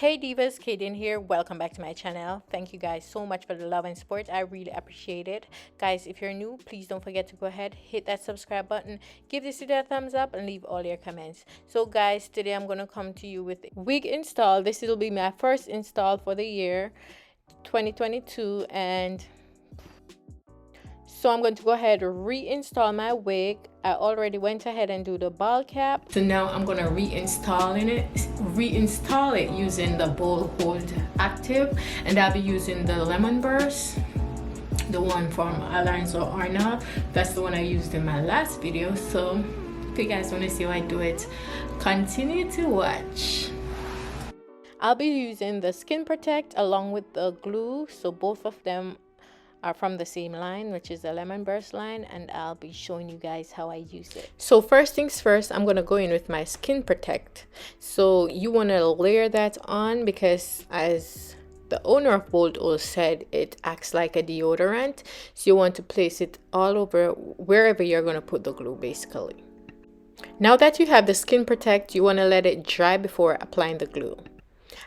Hey Divas, Kaden here. Welcome back to my channel. Thank you guys so much for the love and support. I really appreciate it. Guys, if you're new, please don't forget to go ahead, hit that subscribe button, give this video a thumbs up, and leave all your comments. So guys, today I'm going to come to you with Wig install. This will be my first install for the year 2022, and so I'm going to go ahead and reinstall my wig. I already went ahead and do the ball cap. So now I'm going to reinstall it using the Bowl Hold Active, and I'll be using the Lemon Burst, the one from Arlonzo Arnald. That's the one I used in my last video. So if you guys want to see how I do it, continue to watch. I'll be using the Skin Protect along with the glue, so both of them are from the same line, which is the Lemon Burst line, and I'll be showing you guys how I use it. So first things first, I'm gonna go in with my Skin Protect. So you want to layer that on because, as the owner of Bold Oil said, it acts like a deodorant. So you want to place it all over wherever you're going to put the glue, basically. Now that you have the Skin Protect, you want to let it dry before applying the glue.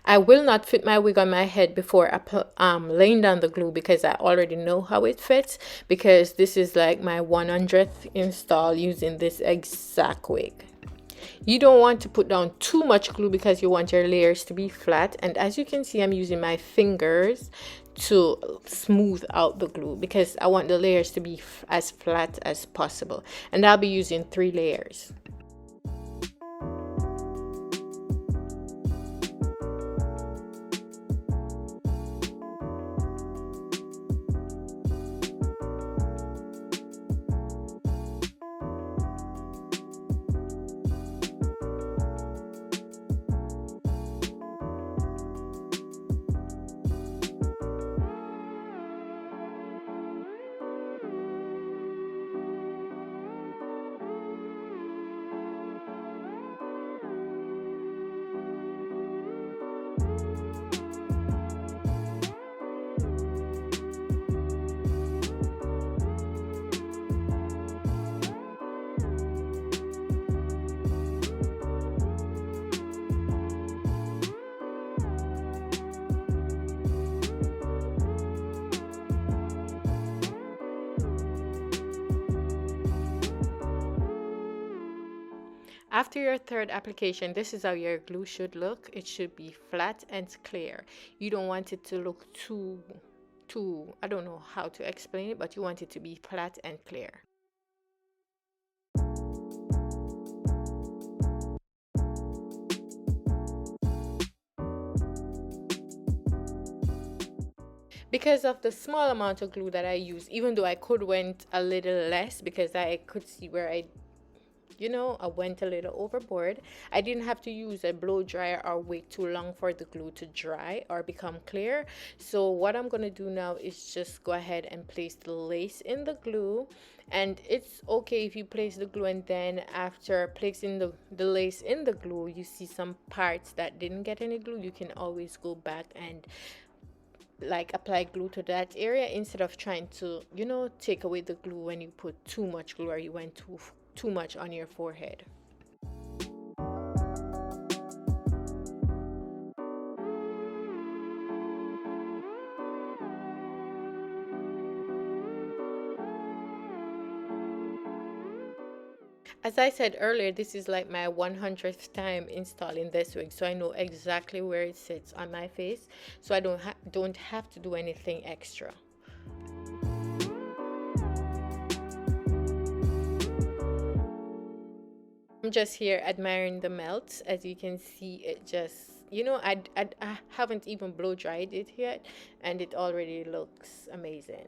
I will not fit my wig on my head before laying down the glue because I already know how it fits, because this is like my 100th install using this exact wig. You don't want to put down too much glue because you want your layers to be flat, and as you can see, I'm using my fingers to smooth out the glue because I want the layers to be as flat as possible, and I'll be using 3 layers. After your third application, this is how your glue should look. It should be flat and clear. You don't want it to look too, I don't know how to explain it, but you want it to be flat and clear. Because of the small amount of glue that I use, even though I could went a little less because I could see where I went a little overboard. I didn't have to use a blow dryer or wait too long for the glue to dry or become clear. So what I'm going to do now is just go ahead and place the lace in the glue. And it's okay if you place the glue and then after placing the lace in the glue, you see some parts that didn't get any glue, you can always go back and apply glue to that area instead of trying to take away the glue when you put too much glue or you went too much on your forehead. As I said earlier, this is like my 100th time installing this wig, so I know exactly where it sits on my face, so I don't have to do anything extra. I'm just here admiring the melt. As you can see, it just, I haven't even blow dried it yet, and it already looks amazing.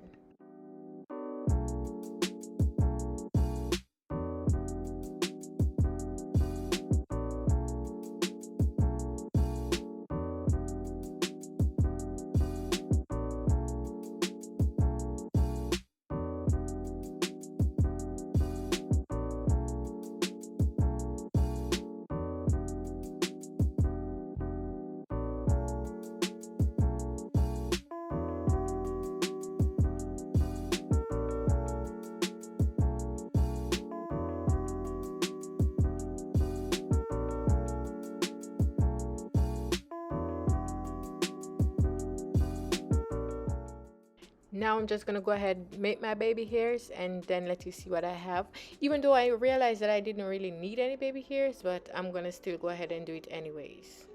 Now I'm just gonna go ahead, make my baby hairs, and then let you see what I have. Even though I realized that I didn't really need any baby hairs, but I'm gonna still go ahead and do it anyways.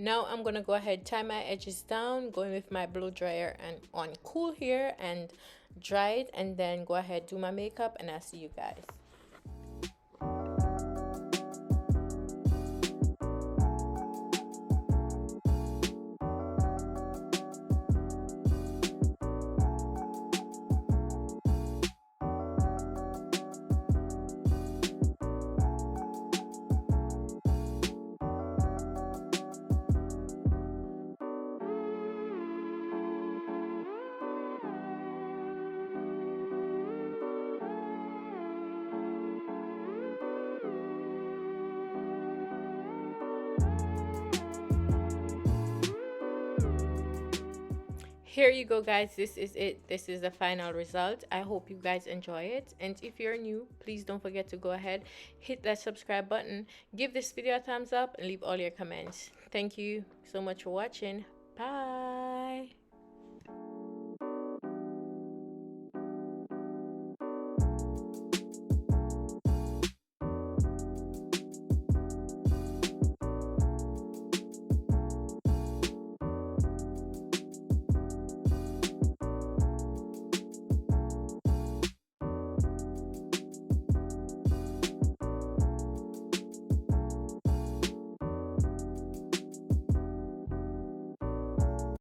Now I'm gonna go ahead, tie my edges down, going with my blow dryer and on cool here, and dry it, and then go ahead, do my makeup, and I'll see you guys. Here you go, guys. This is it. This is the final result. I hope you guys enjoy it, and if you're new, please don't forget to go ahead, hit that subscribe button, give this video a thumbs up, and leave all your comments. Thank you so much for watching. Bye.